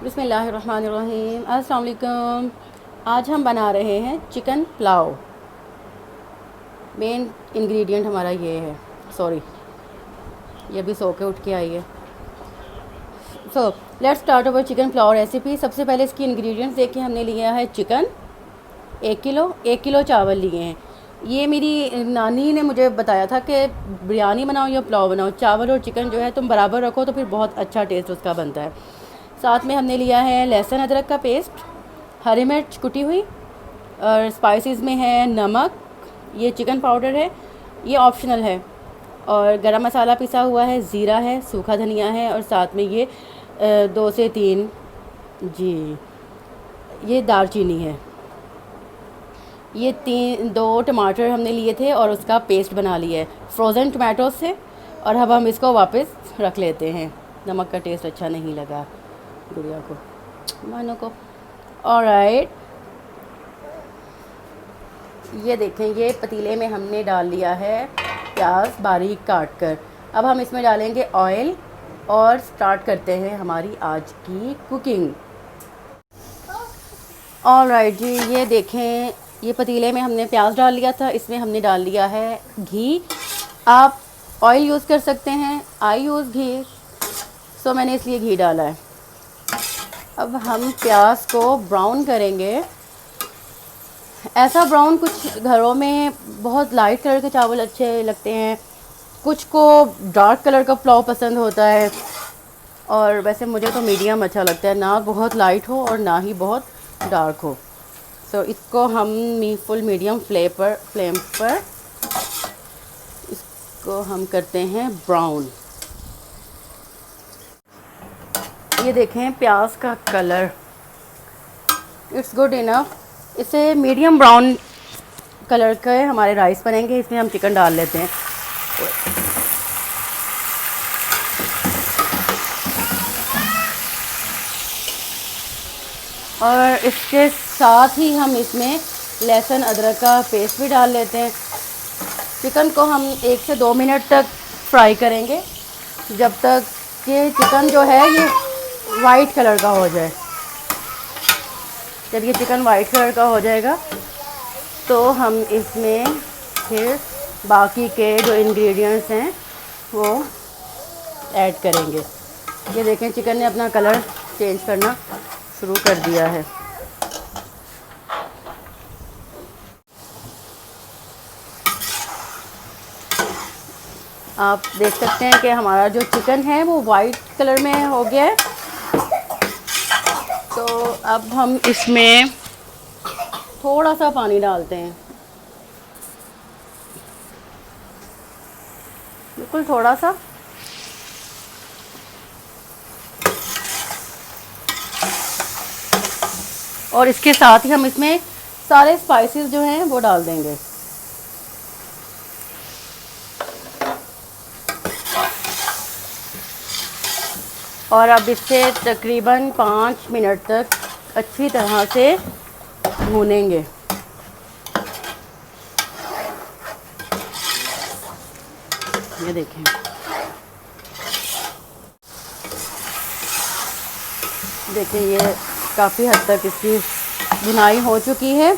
बिस्मिल्लाहिर्रहमानिर्रहीम। अस्सलाम वालेकुम। आज हम बना रहे हैं चिकन पुलाव। मेन इंग्रेडिएंट हमारा ये है। सॉरी, ये भी सो के उठ के आई है। So let's start our chicken pulao recipe. सबसे पहले इसकी इंग्रेडिएंट्स देखिए। हमने लिया है चिकन 1 किलो चावल लिए हैं। ये मेरी नानी ने मुझे बताया था कि बिरयानी बनाओ या पुलाव बनाओ, चावल और चिकन जो है तुम बराबर रखो तो फिर बहुत अच्छा टेस्ट उसका बनता है। साथ में हमने लिया है लहसुन अदरक का पेस्ट, हरी मिर्च कुटी हुई, और स्पाइसेस में है नमक, ये चिकन पाउडर है, ये ऑप्शनल है, और गरम मसाला पिसा हुआ है, ज़ीरा है, सूखा धनिया है, और साथ में ये 2 से 3 जी ये दालचीनी है। ये 2 टमाटर हमने लिए थे और उसका पेस्ट बना लिया है फ्रोज़न टमाटो से। और अब हम इसको वापस रख लेते हैं। नमक का टेस्ट अच्छा नहीं लगा गुड़िया को, मानो को। ऑलराइट, ये देखें, ये पतीले में हमने डाल लिया है प्याज बारीक काट कर। अब हम इसमें डालेंगे ऑयल और स्टार्ट करते हैं हमारी आज की कुकिंग। ऑलराइट जी, ये देखें, ये पतीले में हमने प्याज डाल लिया था, इसमें हमने डाल लिया है घी। आप ऑयल यूज़ कर सकते हैं, आई यूज़ घी, सो मैंने इसलिए घी डाला है। अब हम प्याज को ब्राउन करेंगे। ऐसा ब्राउन, कुछ घरों में बहुत लाइट कलर के चावल अच्छे लगते हैं, कुछ को डार्क कलर का पुलाव पसंद होता है, और वैसे मुझे तो मीडियम अच्छा लगता है, ना बहुत लाइट हो और ना ही बहुत डार्क हो। सो इसको हम फुल मीडियम फ्लेम पर इसको हम करते हैं ब्राउन। ये देखें प्याज का कलर, इट्स गुड इनफ। इसे मीडियम ब्राउन कलर के हमारे राइस बनेंगे। इसमें हम चिकन डाल लेते हैं। और इसके साथ ही हम इसमें लहसुन अदरक का पेस्ट भी डाल लेते हैं। चिकन को हम 1 से 2 मिनट तक फ्राई करेंगे, जब तक कि चिकन जो है ये वाइट कलर का हो जाए। जब ये चिकन वाइट कलर का हो जाएगा तो हम इसमें फिर बाकी के जो इंग्रेडिएंट्स हैं वो ऐड करेंगे। ये देखें, चिकन ने अपना कलर चेंज करना शुरू कर दिया है। आप देख सकते हैं कि हमारा जो चिकन है वो वाइट कलर में हो गया है। तो अब हम इसमें थोड़ा सा पानी डालते हैं, बिल्कुल थोड़ा सा। और इसके साथ ही हम इसमें सारे स्पाइसेस जो हैं वो डाल देंगे। और अब इसे तकरीबन 5 मिनट तक अच्छी तरह से भूनेंगे। ये देखें, देखिए ये काफ़ी हद तक इसकी भुनाई हो चुकी है।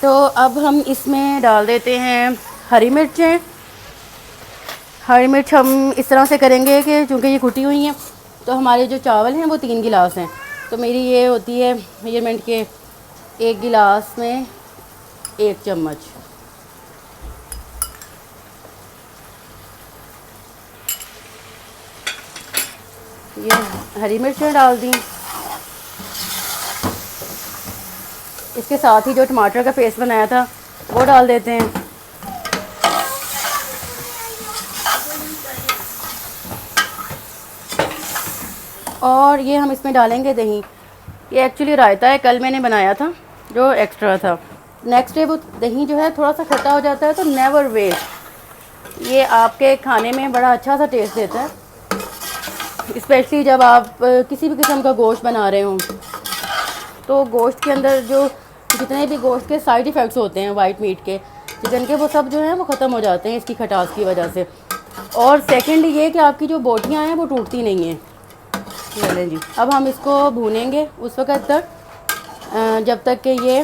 तो अब हम इसमें डाल देते हैं हरी मिर्चें। हरी मिर्च हम इस तरह से करेंगे कि चूँकि ये कुटी हुई हैं, तो हमारे जो चावल हैं वो 3 गिलास हैं, तो मेरी ये होती है मेजरमेंट के 1 गिलास में 1 चम्मच। ये हरी मिर्चें डाल दी। इसके साथ ही जो टमाटर का पेस्ट बनाया था वो डाल देते हैं। और ये हम इसमें डालेंगे दही। ये एक्चुअली रायता है, कल मैंने बनाया था जो एक्स्ट्रा था। नेक्स्ट डे वो दही जो है थोड़ा सा खट्टा हो जाता है, तो नेवर वेस्ट। ये आपके खाने में बड़ा अच्छा सा टेस्ट देता है, स्पेशली जब आप किसी भी किस्म का गोश्त बना रहे हों। तो गोश्त के अंदर जो जितने भी गोश्त के साइड इफ़ेक्ट्स होते हैं वाइट मीट के, चिकन के, वो सब जो हैं वो ख़त्म हो जाते हैं इसकी खटास की वजह से। और सेकंड ये कि आपकी जो बोटियाँ हैं वो टूटती नहीं हैं। चलें जी, अब हम इसको भूनेंगे उस वक़्त तक जब तक कि ये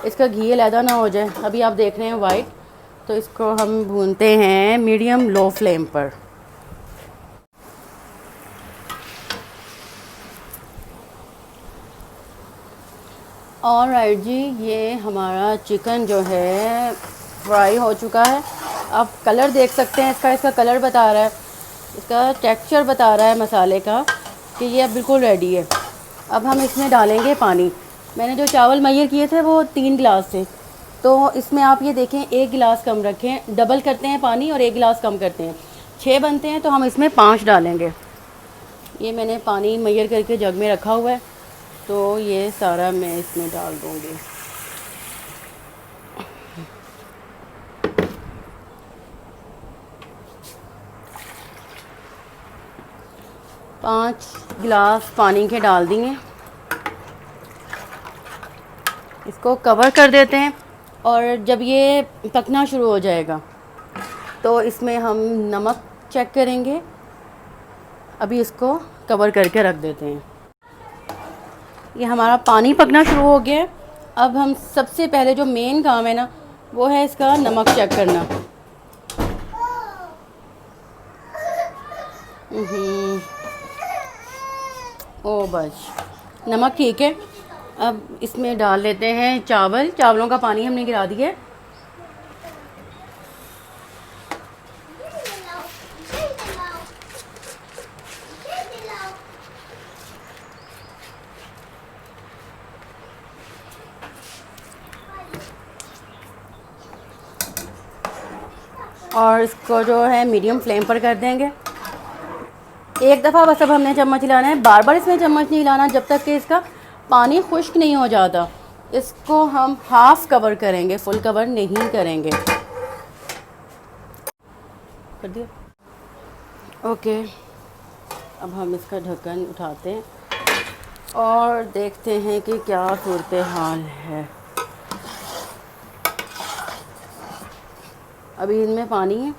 इसका घी अलहदा ना हो जाए। अभी आप देख रहे हैं वाइट, तो इसको हम भूनते हैं मीडियम लो फ्लेम पर। ऑलराइट जी, ये हमारा चिकन जो है फ्राई हो चुका है। आप कलर देख सकते हैं इसका कलर बता रहा है, इसका टेक्सचर बता रहा है मसाले का कि ये अब बिल्कुल रेडी है। अब हम इसमें डालेंगे पानी। मैंने जो चावल मैयर किए थे वो 3 गिलास थे, तो इसमें आप ये देखें 1 गिलास कम रखें, डबल करते हैं पानी और 1 गिलास कम करते हैं। 6 बनते हैं तो हम इसमें 5 डालेंगे। ये मैंने पानी मैयर करके जग में रखा हुआ है, तो ये सारा मैं इसमें डाल दूँगी। पाँच गिलास पानी के डाल दिए। इसको कवर कर देते हैं और जब ये पकना शुरू हो जाएगा तो इसमें हम नमक चेक करेंगे। अभी इसको कवर करके रख देते हैं। ये हमारा पानी पकना शुरू हो गया है। अब हम सबसे पहले जो मेन काम है ना, वो है इसका नमक चेक करना। ओ बस नमक ठीक है। अब इसमें डाल लेते हैं चावलों का पानी हमने गिरा दिया है। और इसको जो है मीडियम फ्लेम पर कर देंगे। एक दफ़ा बस अब हमने चम्मच हिलाना है, बार बार इसमें चम्मच नहीं हिलाना जब तक कि इसका पानी खुश्क नहीं हो जाता। इसको हम हाफ़ कवर करेंगे, फुल कवर नहीं करेंगे। कर दिया। ओके, अब हम इसका ढक्कन उठाते हैं और देखते हैं कि क्या सूरत हाल है। अभी इनमें पानी है।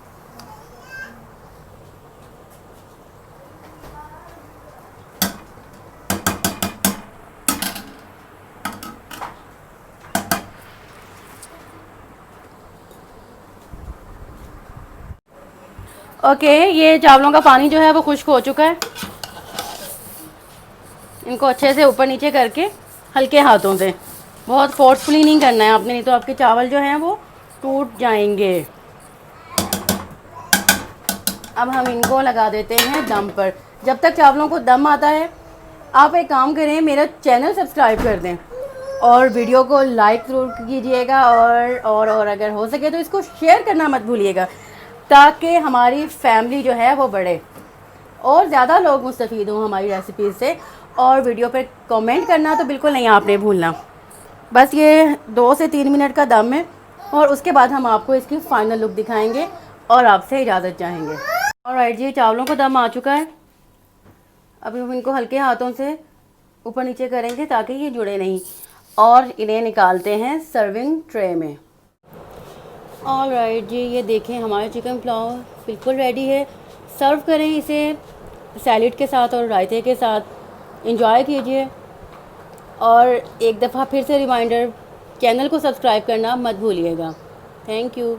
ओके, ये चावलों का पानी जो है वो खुश्क हो चुका है। इनको अच्छे से ऊपर नीचे करके हल्के हाथों से, बहुत फोर्सफुली नहीं करना है आपने, नहीं तो आपके चावल जो हैं वो टूट जाएंगे। अब हम इनको लगा देते हैं दम पर। जब तक चावलों को दम आता है, आप एक काम करें, मेरा चैनल सब्सक्राइब कर दें और वीडियो को लाइक ज़रूर कीजिएगा और अगर हो सके तो इसको शेयर करना मत भूलिएगा, ताकि हमारी फैमिली जो है वो बढ़े और ज़्यादा लोग मुस्तफ़ीद हों हमारी रेसिपीज़ से। और वीडियो पर कमेंट करना तो बिल्कुल नहीं आपने भूलना। बस ये 2 से 3 मिनट का दम है और उसके बाद हम आपको इसकी फ़ाइनल लुक दिखाएंगे और आपसे इजाज़त चाहेंगे। ऑलराइट जी, चावलों का दम आ चुका है। अभी हम इनको हल्के हाथों से ऊपर नीचे करेंगे ताकि ये जुड़े नहीं, और इन्हें निकालते हैं सर्विंग ट्रे में। ऑलराइट जी, ये देखें हमारा चिकन पुलाव बिल्कुल रेडी है। सर्व करें इसे सैलेड के साथ और रायते के साथ। एंजॉय कीजिए और एक दफ़ा फिर से रिमाइंडर, चैनल को सब्सक्राइब करना मत भूलिएगा। Thank you.